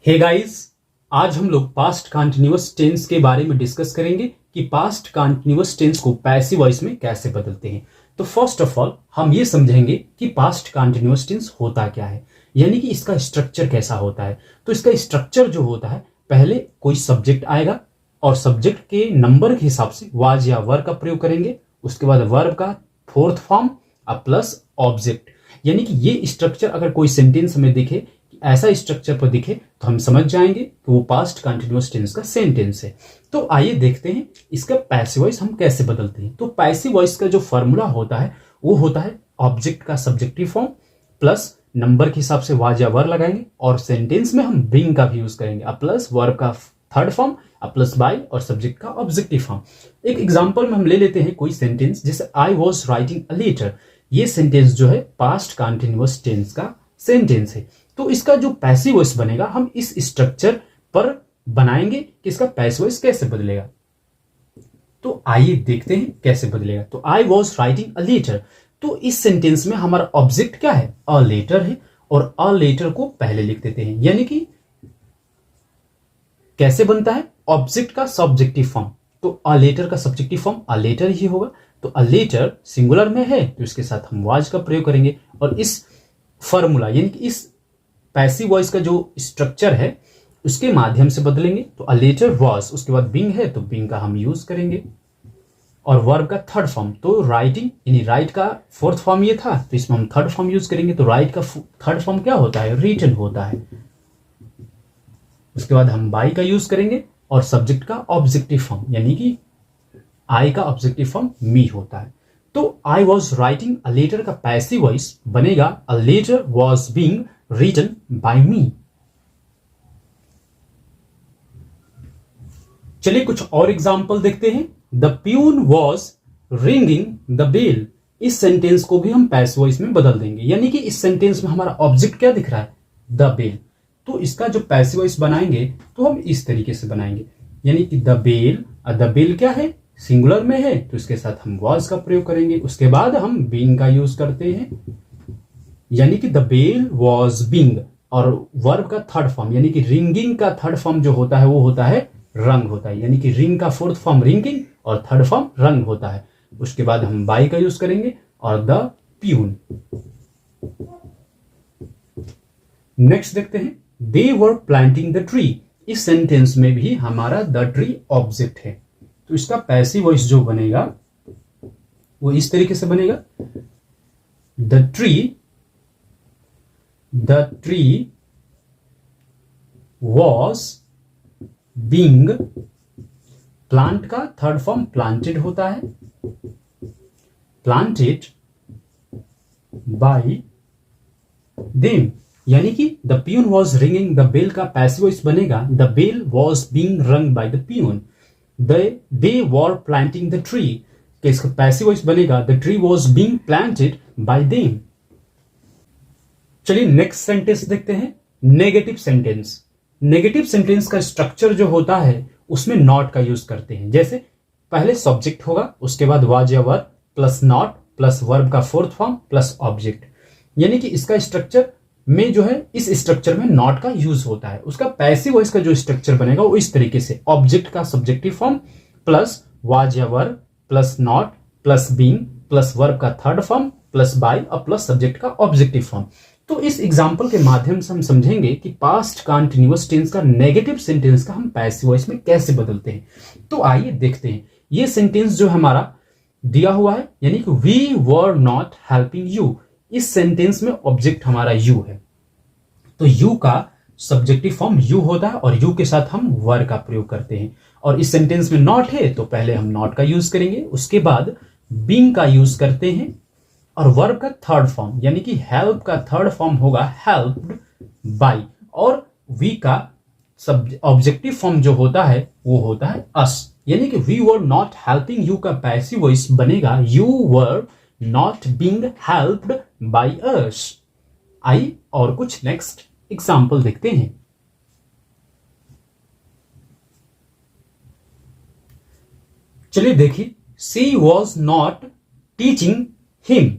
Hey guys, आज हम लोग पास्ट कंटिन्यूअस टेंस के बारे में डिस्कस करेंगे कि पास्ट कंटिन्यूअस टेंस को पैसिव वॉइस में कैसे बदलते हैं। तो फर्स्ट ऑफ ऑल हम ये समझेंगे कि पास्ट कंटिन्यूअस टेंस होता क्या है, यानी कि इसका स्ट्रक्चर कैसा होता है। तो इसका स्ट्रक्चर जो होता है, पहले कोई सब्जेक्ट आएगा और सब्जेक्ट के नंबर के हिसाब से वाज या वर का प्रयोग करेंगे। उसके बाद वर्ब का फोर्थ फॉर्म प्लस ऑब्जेक्ट, यानी कि ये स्ट्रक्चर अगर कोई सेंटेंस में दिखे, ऐसा स्ट्रक्चर पर दिखे, तो हम समझ जाएंगे कि वो पास्ट कंटिन्यूअस टेंस का सेंटेंस है। तो आइए देखते हैं इसका पैसिव वॉइस हम कैसे बदलते हैं। तो पैसिव वॉइस का जो फॉर्मूला होता है वो होता है ऑब्जेक्ट का सब्जेक्टिव फॉर्म प्लस नंबर के हिसाब से वाज या वर लगाएंगे, और सेंटेंस में हम बीइंग का भी यूज करेंगे प्लस वर्ब का थर्ड फॉर्म प्लस बाय और सब्जेक्ट का ऑब्जेक्टिव फॉर्म। एक एग्जांपल में हम ले लेते हैं कोई सेंटेंस, जैसे I was writing a letter. ये सेंटेंस जो है पास्ट कंटिन्यूअस टेंस का सेंटेंस है। तो इसका जो पैसिव वॉइस बनेगा, हम इस स्ट्रक्चर पर बनाएंगे कि इसका पैसिव वॉइस कैसे बदलेगा। तो आइए देखते हैं कैसे बदलेगा। तो I was writing a letter, तो इस सेंटेंस में हमारा ऑब्जेक्ट क्या है, अ लेटर है, और अ लेटर को पहले लिख देते हैं। यानी कि कैसे बनता है, ऑब्जेक्ट का सब्जेक्टिव फॉर्म, तो अ लेटर का सब्जेक्टिव फॉर्म अ लेटर ही होगा। तो अ लेटर सिंगुलर में है तो इसके साथ हम वाज का प्रयोग करेंगे, और इस फॉर्मूला यानी कि इस पैसिव वॉइस का जो स्ट्रक्चर है उसके माध्यम से बदलेंगे। तो अ लेटर वॉज, उसके बाद बीइंग है तो बीइंग का हम यूज करेंगे, और वर्ब का थर्ड फॉर्म, तो राइटिंग यानी राइट का फोर्थ फॉर्म ये था, तो इसमें हम थर्ड फॉर्म यूज करेंगे। तो राइट का थर्ड फॉर्म क्या होता है, रिटन होता है। उसके बाद हम बाय का यूज करेंगे, और सब्जेक्ट का ऑब्जेक्टिव फॉर्म यानी कि आई का ऑब्जेक्टिव फॉर्म मी होता है। तो I was writing a letter का पैसिव वॉइस बनेगा a letter was being written by me. चलिए कुछ और एग्जाम्पल देखते हैं। The peon was ringing the bell, इस सेंटेंस को भी हम पैसिव वॉइस में बदल देंगे, यानी कि इस सेंटेंस में हमारा ऑब्जेक्ट क्या दिख रहा है, द बेल। तो इसका जो पैसिव वॉइस बनाएंगे तो हम इस तरीके से बनाएंगे, यानी कि द बेल क्या है, सिंगुलर में है तो इसके साथ हम वॉज का प्रयोग करेंगे। उसके बाद हम बीइंग का यूज करते हैं, यानी कि द बेल वॉज बीइंग, और वर्ब का थर्ड फॉर्म यानी कि रिंगिंग का थर्ड फॉर्म जो होता है वो होता है रंग होता है, यानी कि रिंग का फोर्थ फॉर्म रिंगिंग और थर्ड फॉर्म रंग होता है। उसके बाद हम बाय का यूज करेंगे और द प्यून। नेक्स्ट देखते हैं, दे वर प्लांटिंग द ट्री, इस सेंटेंस में भी हमारा द ट्री ऑब्जेक्ट है। तो इसका पैसिव वॉइस जो बनेगा वो इस तरीके से बनेगा, the tree was being, plant का थर्ड फॉर्म प्लांटेड होता है, प्लांटेड बाय देम, यानी कि the peon was ringing the bell का पैसिव वॉइस बनेगा the bell was being rung by the peon. They were planting the tree, इसका passive voice बनेगा the tree was being planted by them. चलिए next sentence देखते हैं, negative sentence. Negative sentence का structure जो होता है उसमें नॉट का यूज करते हैं। जैसे पहले सब्जेक्ट होगा, उसके बाद वाज या वर प्लस नॉट प्लस वर्ब का फोर्थ फॉर्म प्लस ऑब्जेक्ट, यानी कि इसका स्ट्रक्चर में जो है इस स्ट्रक्चर में नॉट का यूज होता है। उसका पैसिव वॉइस का जो स्ट्रक्चर बनेगा वो इस तरीके से, ऑब्जेक्ट का सब्जेक्टिव फॉर्म प्लस वाज या वर plus not plus being plus verb का थर्ड फॉर्म प्लस बाय और प्लस सब्जेक्ट का ऑब्जेक्टिव फॉर्म। तो इस एग्जाम्पल के माध्यम से हम समझेंगे कि पास्ट कंटिन्यूअस टेंस का नेगेटिव सेंटेंस का हम पैसिव वॉइस में कैसे बदलते हैं। तो आइए देखते हैं, ये सेंटेंस जो हमारा दिया हुआ है, यानी कि we were not helping you, इस सेंटेंस में ऑब्जेक्ट हमारा यू है, तो यू का सब्जेक्टिव फॉर्म यू होता है और यू के साथ हम वर का प्रयोग करते हैं। और इस सेंटेंस में नॉट है तो पहले हम नॉट का यूज करेंगे, उसके बाद बीइंग का यूज करते हैं, और वर्ब का थर्ड फॉर्म यानी कि हेल्प का थर्ड फॉर्म होगा हेल्प्ड बाय, और वी का ऑब्जेक्टिव फॉर्म जो होता है वो होता है अस, यानी कि we were not helping you का पैसिव वॉइस बनेगा you were not being helped by us. आई और कुछ नेक्स्ट एग्जाम्पल देखते हैं। चलिए देखिए, she was not teaching him,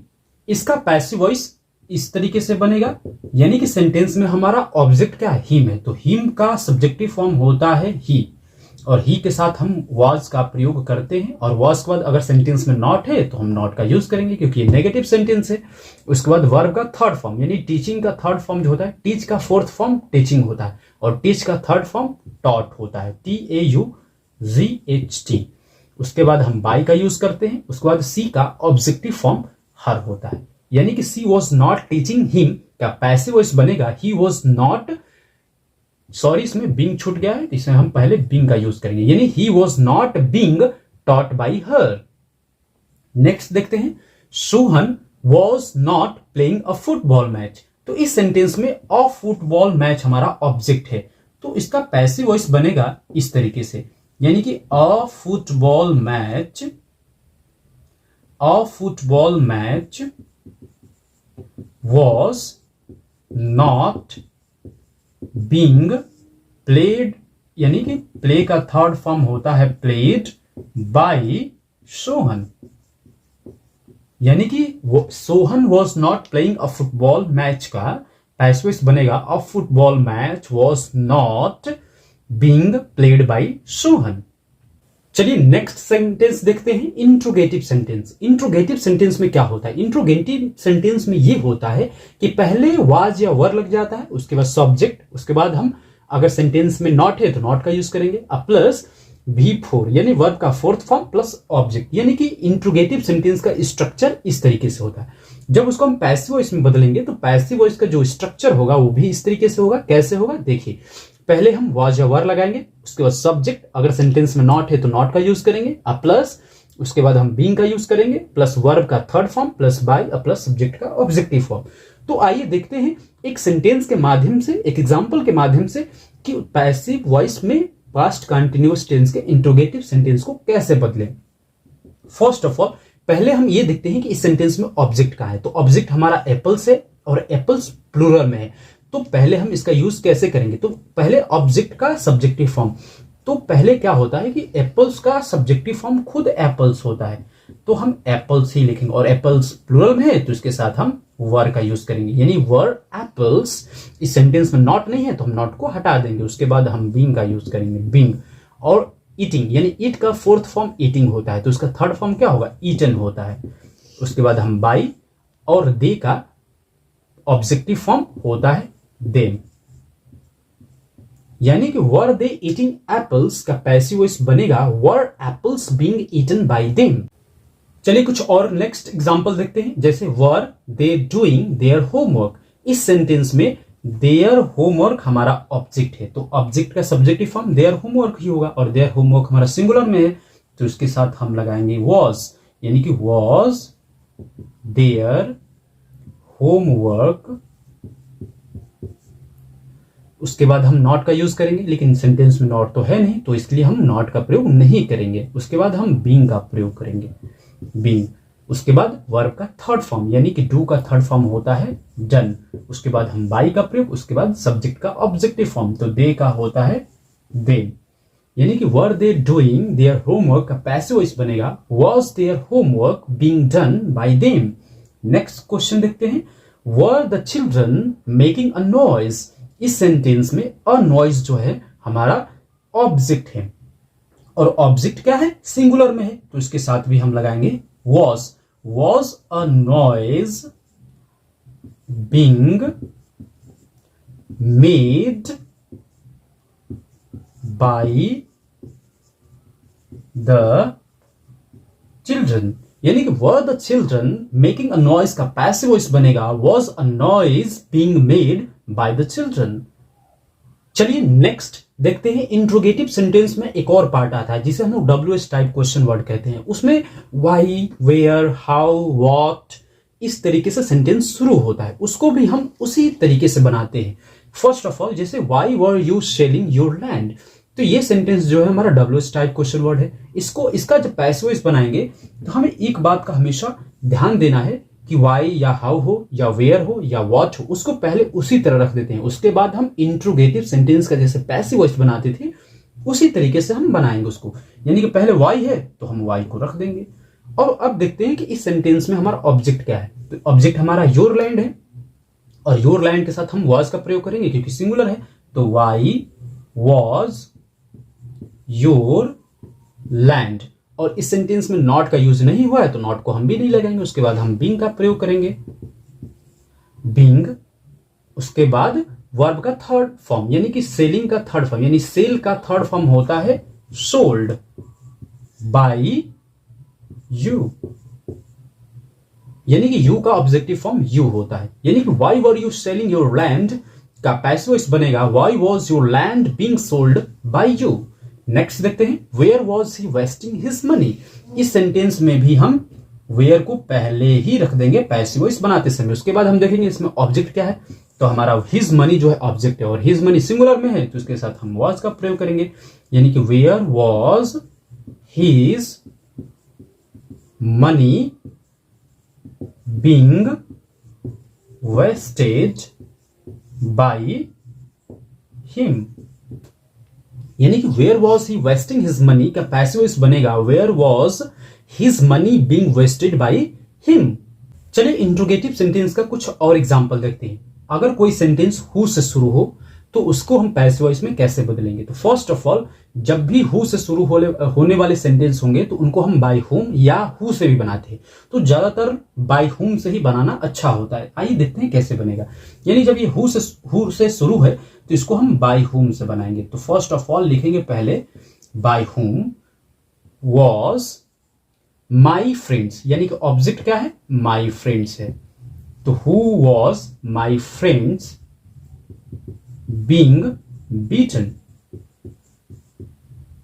इसका पैसिव वॉइस इस तरीके से बनेगा, यानी कि सेंटेंस में हमारा ऑब्जेक्ट क्या है, हिम है, तो हिम का सब्जेक्टिव फॉर्म होता है ही, और ही के साथ हम वाज का प्रयोग करते हैं, और वाज के बाद अगर सेंटेंस में नॉट है तो हम नॉट का यूज करेंगे क्योंकि ये नेगेटिव सेंटेंस है। उसके बाद वर्ब का थर्ड फॉर्म, यानी टीचिंग का थर्ड फॉर्म जो होता है, टीच का फोर्थ फॉर्म टीचिंग होता है, और टीच का थर्ड फॉर्म टॉट होता है, TAUGHT। उसके बाद हम बाय का यूज करते हैं। उसके बाद सी का ऑब्जेक्टिव फॉर्म हर होता है, यानी कि सी वॉज नॉट टीचिंग हिम का पैसिव वॉइस बनेगा ही वॉज नॉट, सॉरी इसमें बिंग छूट गया है, इसमें हम पहले बिंग का यूज करेंगे, यानी he was not being taught by her. Next देखते हैं, Sohan was not playing a football match, तो इस सेंटेंस में अ फुटबॉल मैच हमारा ऑब्जेक्ट है, तो इसका पैसिव वॉइस बनेगा इस तरीके से, यानी कि अ football match was not being played, यानी कि प्ले का थर्ड फॉर्म होता है प्लेड बाय सोहन, यानी कि Sohan was not playing a football match का पैसिव वॉइस बनेगा अ football match was not being played by Sohan. चलिए नेक्स्ट सेंटेंस देखते हैं, इंट्रोगेटिव सेंटेंस। इंट्रोगेटिव सेंटेंस में क्या होता है, इंट्रोगेटिव सेंटेंस में ये होता है कि पहले वाज या वर लग जाता है, उसके बाद सब्जेक्ट, उसके बाद हम अगर सेंटेंस में नॉट है तो नॉट का यूज करेंगे, प्लस V4 यानी वर्ब का फोर्थ फॉर्म प्लस ऑब्जेक्ट, यानी कि इंट्रोगेटिव सेंटेंस का स्ट्रक्चर इस तरीके से होता है। जब उसको हम पैसिव वॉइस में बदलेंगे तो पैसिव वॉइस का जो स्ट्रक्चर होगा वो भी इस तरीके से होगा। कैसे होगा देखिए, पहले हम वाज या वर लगाएंगे, उसके बाद सब्जेक्ट, अगर सेंटेंस में नॉट है तो नॉट का यूज करेंगे, प्लस उसके बाद हम बीइंग का यूज करेंगे, प्लस वर्ब का third form, plus bye, plus subject का ऑब्जेक्टिव फॉर्म। तो आइए देखते हैं एक सेंटेंस के माध्यम से, एक एग्जांपल के माध्यम से कि पैसिव वॉइस में पास्ट कंटिन्यूअस टेंस के इंट्रोगेटिव सेंटेंस को कैसे बदलें। फर्स्ट ऑफ ऑल पहले हम ये देखते हैं कि इस सेंटेंस में ऑब्जेक्ट का है, तो ऑब्जेक्ट हमारा एप्पल्स है और एप्पल्स प्लूरल में है, तो पहले हम इसका यूज कैसे करेंगे। तो पहले ऑब्जेक्ट का सब्जेक्टिव फॉर्म, तो पहले क्या होता है कि एप्पल्स का सब्जेक्टिव फॉर्म खुद एप्पल्स होता है, तो हम एप्पल्स ही लिखेंगे, और एप्पल्स प्लूरल में है तो इसके साथ हम वर का यूज करेंगे, यानी वर एप्पल्स। इस सेंटेंस में नॉट नहीं है तो हम नॉट को हटा देंगे, उसके बाद हम बीइंग का यूज करेंगे, बीइंग। और ईटिंग, यानी ईट का फोर्थ फॉर्म ईटिंग होता है, तो उसका थर्ड फॉर्म क्या होगा, ईटन होता है। उसके बाद हम बाई, और दे का ऑब्जेक्टिव फॉर्म होता है देम, यानी कि वर दे ईटिंग एप्पल्स का पैसिव वॉइस बनेगा were apples being eaten by them. चलिए कुछ और नेक्स्ट एग्जांपल देखते हैं, जैसे were they doing their homework. इस सेंटेंस में देयर होमवर्क हमारा ऑब्जेक्ट है, तो ऑब्जेक्ट का सब्जेक्टिव फॉर्म देयर होमवर्क ही होगा, और देयर होमवर्क हमारा सिंगुलर में है तो इसके साथ हम लगाएंगे वॉज, यानी कि वॉज देयर होमवर्क। उसके बाद हम नॉट का यूज करेंगे, लेकिन सेंटेंस में नॉट तो है नहीं तो इसलिए हम नॉट का प्रयोग नहीं करेंगे। उसके बाद हम बीइंग का प्रयोग करेंगे, बीइंग। उसके बाद वर्ब का थर्ड फॉर्म, यानी कि डू का थर्ड फॉर्म होता है डन। उसके बाद हम बाई का प्रयोग, उसके बाद सब्जेक्ट का ऑब्जेक्टिव फॉर्म, तो दे का होता है दे, यानी कि were they doing their homework का पैसिव वॉइस बनेगा was their homework being done by them. Next question देखते हैं, were the children making a noise. इस सेंटेंस में अ नॉइज जो है हमारा ऑब्जेक्ट है, और ऑब्जेक्ट क्या है, सिंगुलर में है, तो इसके साथ भी हम लगाएंगे was a noise being made by the children, यानी कि were the children making a noise का पैसिव वॉइस बनेगा was a noise being made by the children। चलिए नेक्स्ट देखते हैं, इंट्रोगेटिव सेंटेंस में एक और पार्ट आता है जिसे हम लोग WH टाइप क्वेश्चन वर्ड कहते हैं। उसमें वाई, वेयर, हाउ, व्हाट, इस तरीके से सेंटेंस शुरू होता है, उसको भी हम उसी तरीके से बनाते हैं। फर्स्ट ऑफ ऑल जैसे Y were you selling your land, तो ये सेंटेंस जो है हमारा WH टाइप क्वेश्चन वर्ड है। इसका जब पैसिव वॉइस बनाएंगे तो हमें एक बात का हमेशा ध्यान देना है कि वाई या हाउ हो या वेयर हो या व्हाट हो, उसको पहले उसी तरह रख देते हैं, उसके बाद हम इंट्रोगेटिव सेंटेंस का जैसे पैसिव वॉइस बनाते थे उसी तरीके से हम बनाएंगे उसको, यानी कि पहले वाई है तो हम वाई को रख देंगे। और अब देखते हैं कि इस सेंटेंस में हमारा ऑब्जेक्ट क्या है, तो ऑब्जेक्ट हमारा योर लैंड है, और योर लैंड के साथ हम वॉज का प्रयोग करेंगे क्योंकि सिंगुलर है, तो वाई वॉज योर लैंड। और इस सेंटेंस में नॉट का यूज नहीं हुआ है तो नॉट को हम भी नहीं लगाएंगे। उसके बाद हम बीइंग का प्रयोग करेंगे, बीइंग। उसके बाद वर्ब का थर्ड फॉर्म यानी कि सेलिंग का थर्ड फॉर्म, यानी सेल का थर्ड फॉर्म होता है सोल्ड बाय यू, यानी कि यू का ऑब्जेक्टिव फॉर्म यू होता है। यानी कि why were you selling your land का पैसिव वॉइस बनेगा why was your land being sold by you. Next देखते हैं, where was he wasting his money. इस सेंटेंस में भी हम वेयर को पहले ही रख देंगे पैसिव वॉइस बनाते समय। उसके बाद हम देखेंगे इसमें ऑब्जेक्ट क्या है, तो हमारा हिज मनी जो है ऑब्जेक्ट है और हिज मनी सिंगुलर में है तो उसके साथ हम वॉज का प्रयोग करेंगे, यानी कि where was his money being wasted bye him. यानी कि where was he wasting his money का पैसिव वॉइस बनेगा वेयर was his money being wasted bye हिम। चलिए इंट्रोगेटिव सेंटेंस का कुछ और एग्जांपल देखते हैं। अगर कोई सेंटेंस हु से शुरू हो तो उसको हम पैसिव वॉइस में कैसे बदलेंगे। तो फर्स्ट ऑफ ऑल, जब भी हु से शुरू होने वाले सेंटेंस होंगे तो उनको हम बाय हुम या हु से भी बनाते हैं, तो ज्यादातर बाय हुम से ही बनाना अच्छा होता है। आइए देखते हैं कैसे बनेगा। यानी जब ये हु से शुरू है तो इसको हम बाय हुम से बनाएंगे। तो फर्स्ट ऑफ ऑल लिखेंगे पहले by whom was my friends, यानी कि ऑब्जेक्ट क्या है, माई फ्रेंड्स है। तो who was my friends being beaten,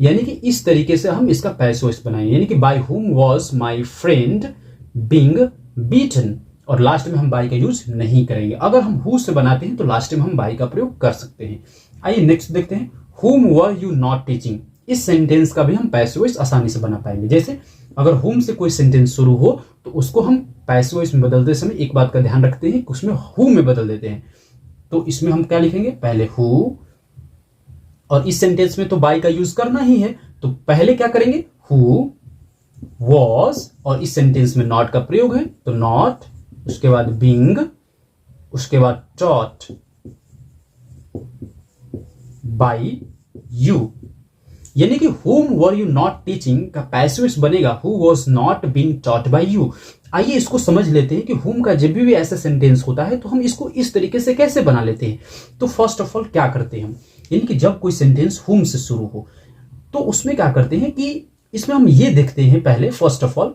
यानी कि इस तरीके से हम इसका पैसिव वॉइस बनाएंगे, यानी कि by whom was my friend being beaten. और लास्ट में हम बाय का यूज नहीं करेंगे। अगर हम हु से बनाते हैं तो लास्ट में हम बाय का प्रयोग कर सकते हैं। आइए नेक्स्ट देखते हैं, हुम वर यू नॉट टीचिंग। इस सेंटेंस का भी हम पैसिव वॉइस आसानी से बना पाएंगे। जैसे अगर हुम से कोई सेंटेंस शुरू हो तो उसको हम पैसिव वॉइस में बदलते समय एक बात का ध्यान रखते हैं कि उसमें हु में बदल देते हैं। तो इसमें हम क्या लिखेंगे, पहले हु, और इस सेंटेंस में तो बाय का यूज करना ही है तो पहले क्या करेंगे, हु वॉज, और इस सेंटेंस में नॉट का प्रयोग है तो नॉट, उसके बाद बीइंग, उसके बाद टॉट बाय यू। यानी कि whom were you not teaching का पैसिव वॉइस बनेगा who was not being taught by you। आइए इसको समझ लेते हैं कि whom का जब भी ऐसा सेंटेंस होता है तो हम इसको इस तरीके से कैसे बना लेते हैं। तो फर्स्ट ऑफ ऑल क्या करते हैं हम, यानी कि जब कोई सेंटेंस whom से शुरू हो तो उसमें क्या करते हैं कि इसमें हम ये देखते हैं पहले फर्स्ट ऑफ ऑल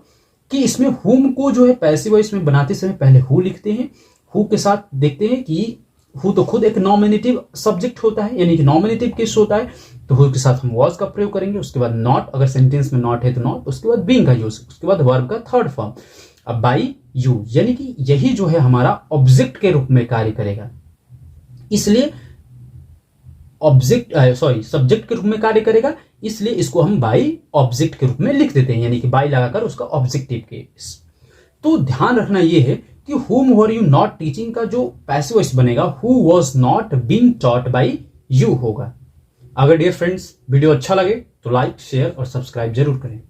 कि इसमें whom को जो है पैसिव वॉइस में बनाते समय पहले who लिखते हैं। who के साथ देखते हैं कि हु तो खुद एक नॉमिनेटिव सब्जेक्ट होता है, यानी कि नॉमिनेटिव केस होता है, तो हु के साथ हम वॉज का प्रयोग करेंगे। उसके बाद नॉट, अगर सेंटेंस में नॉट है तो नॉट, उसके बाद बीइंग का यूज, उसके बाद वर्ब का थर्ड फॉर्म। अब बाय यू, यानी कि यही जो है हमारा ऑब्जेक्ट के रूप में कार्य करेगा, इसलिए सब्जेक्ट के रूप में कार्य करेगा, इसलिए इसको हम बाय ऑब्जेक्ट के रूप में लिख देते हैं, यानी कि बाय लगाकर उसका ऑब्जेक्टिव केस। तो ध्यान रखना यह है कि whom were you not teaching का जो पैसिव वॉइस बनेगा who was not being taught by you होगा। अगर डियर फ्रेंड्स वीडियो अच्छा लगे तो लाइक, शेयर और सब्सक्राइब जरूर करें।